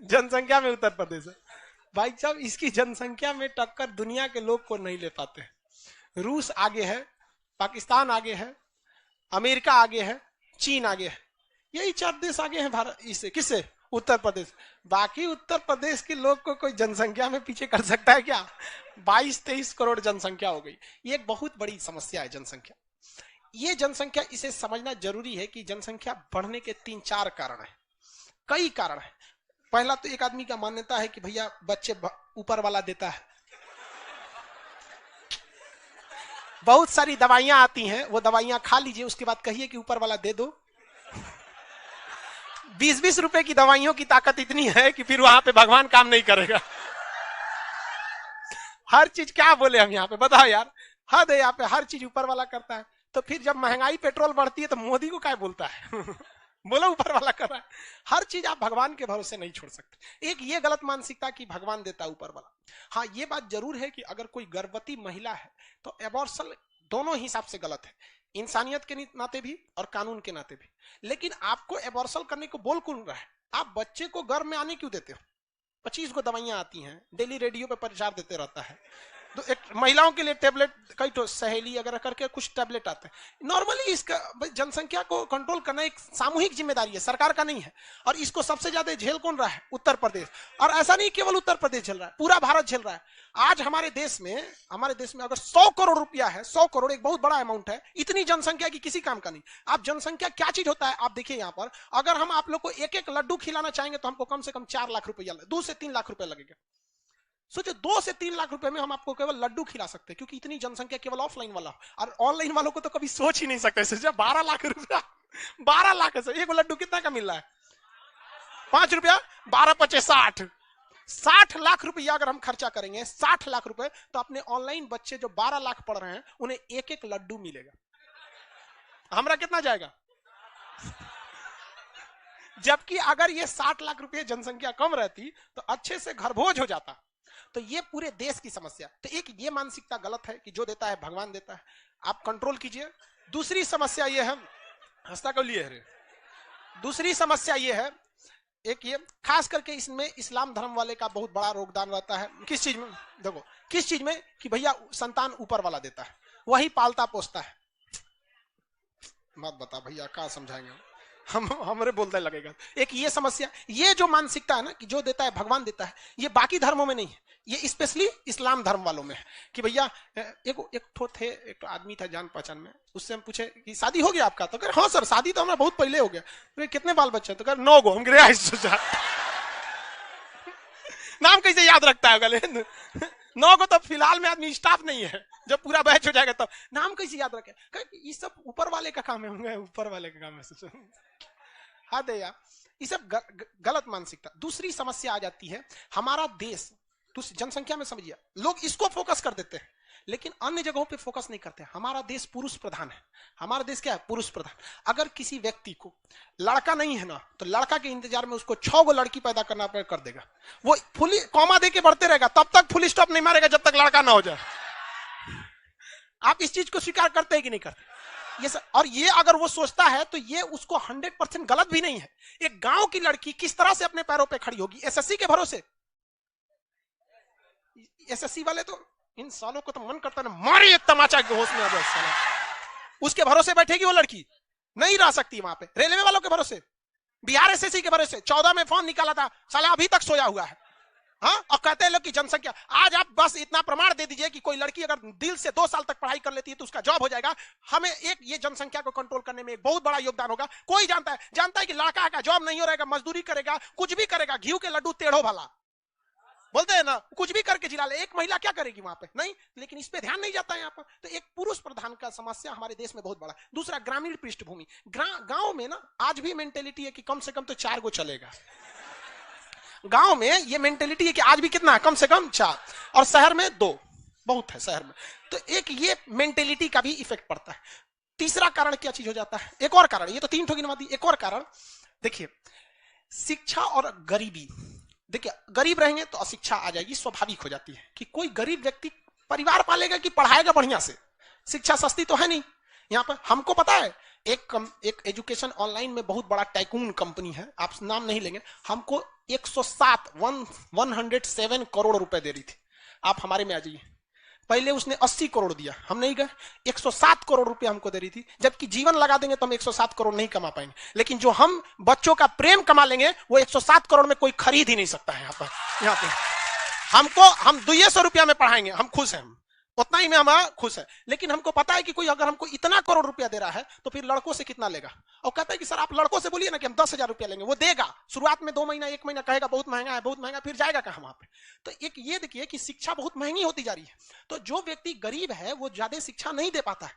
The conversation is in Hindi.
जनसंख्या में उत्तर प्रदेश है भाई साहब। इसकी जनसंख्या में टक्कर दुनिया के लोग को नहीं ले पाते हैं। रूस आगे है, पाकिस्तान आगे है, अमेरिका आगे है, चीन आगे है, यही 4 देश आगे हैं भारत इससे। किससे? उत्तर प्रदेश। बाकी उत्तर प्रदेश के लोग को कोई जनसंख्या में पीछे कर सकता है क्या? 22-23 करोड़ जनसंख्या हो गई। ये एक बहुत बड़ी समस्या है जनसंख्या। ये जनसंख्या, इसे समझना जरूरी है कि जनसंख्या बढ़ने के 3-4 कारण है, कई कारण है। पहला तो एक आदमी का मान्यता है कि भैया बच्चे ऊपर वाला देता है। बहुत सारी दवाइयां आती हैं, वो दवाइयां खा लीजिए, उसके बाद कहिए कि ऊपर वाला दे दो। 20-20 रुपए की दवाइयों की ताकत इतनी है कि फिर वहां पे भगवान काम नहीं करेगा। हर चीज क्या बोले हम यहाँ पे, बताओ यार, हद है यहाँ पे, हर चीज ऊपर वाला करता है। तो फिर जब महंगाई पेट्रोल बढ़ती है तो मोदी को क्या बोलता है? बोलो ऊपर वाला कर रहा है। हर चीज आप भगवान के भरोसे नहीं छोड़ सकते। एक ये गलत मानसिकता कि भगवान देता ऊपर वाला। हाँ, ये बात जरूर है कि अगर कोई गर्भवती महिला है तो एबॉर्शन दोनों हिसाब से गलत है, इंसानियत के नाते भी और कानून के नाते भी। लेकिन आपको एबॉर्शन करने को बोल कौन रहा है? आप बच्चे को गर्भ में आने क्यों देते हो? 25 को दवाइयां आती हैं, डेली रेडियो पे प्रचार देते रहता है। तो एक महिलाओं के लिए टेबलेट, कई तो सहेली अगर करके कुछ टेबलेट आते हैं। नॉर्मली इसका जनसंख्या को कंट्रोल करना एक सामूहिक जिम्मेदारी है, सरकार का नहीं है। और इसको सबसे ज्यादा झेल कौन रहा है? उत्तर प्रदेश। और ऐसा नहीं केवल उत्तर प्रदेश झेल रहा है, पूरा भारत झेल रहा है। आज हमारे देश में अगर 100 करोड़ रुपया है, 100 करोड़ एक बहुत बड़ा अमाउंट है, इतनी जनसंख्या की किसी काम का नहीं। आप जनसंख्या क्या चीज होता है आप देखिए यहाँ पर, अगर हम आप लोग को एक लड्डू खिलाना चाहेंगे तो हमको कम से कम 4 लाख रुपया, 2 से 3 लाख रुपया लगेगा। सोचो 2 से 3 लाख रुपए में हम आपको केवल लड्डू खिला सकते हैं, क्योंकि इतनी जनसंख्या केवल ऑफलाइन वाला। और ऑनलाइन वालों को तो कभी सोच ही नहीं सकते। सोचा 12 लाख रुपया, 12 लाख से एक लड्डू कितना का मिल रहा है? 5 रुपया, 12×5 = 60 लाख रुपया अगर हम खर्चा करेंगे, 60 लाख रुपए, तो अपने ऑनलाइन बच्चे जो 12 लाख पढ़ रहे हैं उन्हें एक लड्डू मिलेगा। हमारा कितना जाएगा? जबकि अगर ये 60 लाख रुपए जनसंख्या कम रहती तो अच्छे से घर भोज हो जाता। तो ये पूरे देश की समस्या। तो एक ये मानसिकता गलत है कि जो देता है भगवान देता है, आप कंट्रोल कीजिए। दूसरी समस्या ये है, हंसता क्यों लिए रे? दूसरी समस्या ये है, एक ये खास करके इसमें इस्लाम धर्म वाले का बहुत बड़ा योगदान रहता है। किस चीज में? देखो किस चीज में कि भैया संतान ऊपर वाला देता है, वही पालता पोसता है। मत बता भैया, क्या समझाएंगे हम, हमारे बोलते लगेगा। एक ये समस्या, ये जो मानसिकता है ना कि जो देता है भगवान देता है, ये बाकी धर्मों में नहीं है, ये स्पेशली इस्लाम धर्म वालों में है। कि भैया एक आदमी था जान पहचान में, उससे हम पूछे कि शादी हो गया आपका? तो कह हाँ सर शादी तो हमारा बहुत पहले हो गया। तो कितने बाल बच्चे? तो कह 9 गो। हम गिरे नाम कैसे याद रखता है? गले 9 गो तो फिलहाल में आदमी स्टाफ नहीं है, जब पूरा बैच हो जाएगा तब नाम कैसे याद रखे? ये सब ऊपर वाले का काम है, ऊपर वाले का काम है। हाँ दे यार, ये सब गलत मानसिकता। दूसरी समस्या आ जाती है, हमारा देश जनसंख्या में समझिए लोग इसको फोकस कर देते हैं, लेकिन अन्य जगहों पे फोकस नहीं करते। हमारा देश पुरुष प्रधान है। हमारा देश क्या है? पुरुष प्रधान। अगर किसी व्यक्ति को लड़का नहीं है ना, तो लड़का के इंतजार में उसको 6 गो लड़की पैदा करना कर देगा। वो फुल कॉमा दे के बढ़ते रहेगा, तब तक फुल स्टॉप नहीं मारेगा जब तक लड़का ना हो जाए। आप इस चीज को स्वीकार करते हैं कि नहीं करते? ये और ये अगर वो सोचता है तो ये उसको 100% गलत भी नहीं है। एक गांव की लड़की किस तरह से अपने पैरों पे खड़ी होगी? एसएससी के भरोसे। एसएससी वाले तो इन सालों को तो मन करता है मारे एक तमाचा के होश में आ जाए। उसके भरोसे बैठेगी वो लड़की, नहीं रह सकती वहां पे। रेलवे वालों के भरोसे, बिहार एसएससी के भरोसे 14 में फॉर्म निकाला था, साला अभी तक सोया हुआ है। हाँ, और कहते हैं लोग की जनसंख्या। आज आप बस इतना प्रमाण दे दीजिए कि कोई लड़की अगर दिल से 2 साल तक पढ़ाई कर लेती है तो उसका जॉब हो जाएगा। हमें एक ये जनसंख्या को कंट्रोल करने में एक बहुत बड़ा योगदान होगा। कोई जानता है कि लड़का का जॉब नहीं हो रहेगा, मजदूरी करेगा, कुछ भी करेगा, घी के लड्डू टेढ़ो भला बोलते हैं ना, कुछ भी करके जिला ले। एक महिला क्या करेगी वहां पे? नहीं, लेकिन इस पे ध्यान नहीं जाता है यहाँ पर। तो एक पुरुष प्रधान का समस्या हमारे देश में बहुत बड़ा। दूसरा, ग्रामीण पृष्ठभूमि। गांव में ना आज भी मेंटेलिटी है कि कम से कम तो 4 गो चलेगा। गांव में ये मेंटेलिटी है कि आज भी कितना? कम से कम 4, और शहर में 2 बहुत है शहर में। तो एक ये मेंटेलिटी का भी इफेक्ट पड़ता है। तीसरा कारण क्या चीज हो जाता है? एक और कारण, ये तो 3 ठो गिनवा दी। एक और कारण देखिए, शिक्षा और गरीबी। देखिए गरीब रहेंगे तो अशिक्षा आ जाएगी, स्वाभाविक हो जाती है कि कोई गरीब व्यक्ति परिवार पालेगा कि पढ़ाएगा बढ़िया से। शिक्षा सस्ती तो है नहीं। यहाँ पर हमको पता है एक एजुकेशन ऑनलाइन में बहुत बड़ा टाइकून कंपनी है, आप नाम नहीं लेंगे, हमको 107 करोड़ रुपए दे रही थी, आप हमारे में आ जाइए। पहले उसने 80 करोड़ दिया, हम नहीं गए। 107 करोड़ रुपए हमको दे रही थी, जबकि जीवन लगा देंगे तो हम 107 करोड़ नहीं कमा पाएंगे, लेकिन जो हम बच्चों का प्रेम कमा लेंगे वो 107 करोड़ में कोई खरीद ही नहीं सकता है। यहाँ पे हमको, हम 200 रुपया में पढ़ाएंगे, हम खुश हैं, उतना ही में हम खुश है। लेकिन हमको पता है कि कोई अगर हमको इतना करोड़ रुपया दे रहा है तो फिर लड़कों से कितना लेगा। और कहता है कि सर आप लड़कों से बोलिए ना कि हम 10,000 रुपया लेंगे, वो देगा। शुरुआत में 2 महीना 1 महीना कहेगा बहुत महंगा है बहुत महंगा, फिर जाएगा कहां वहां पे। तो एक ये देखिए कि शिक्षा बहुत महंगी होती जा रही है। तो जो व्यक्ति गरीब है वो ज्यादा शिक्षा नहीं दे पाता है,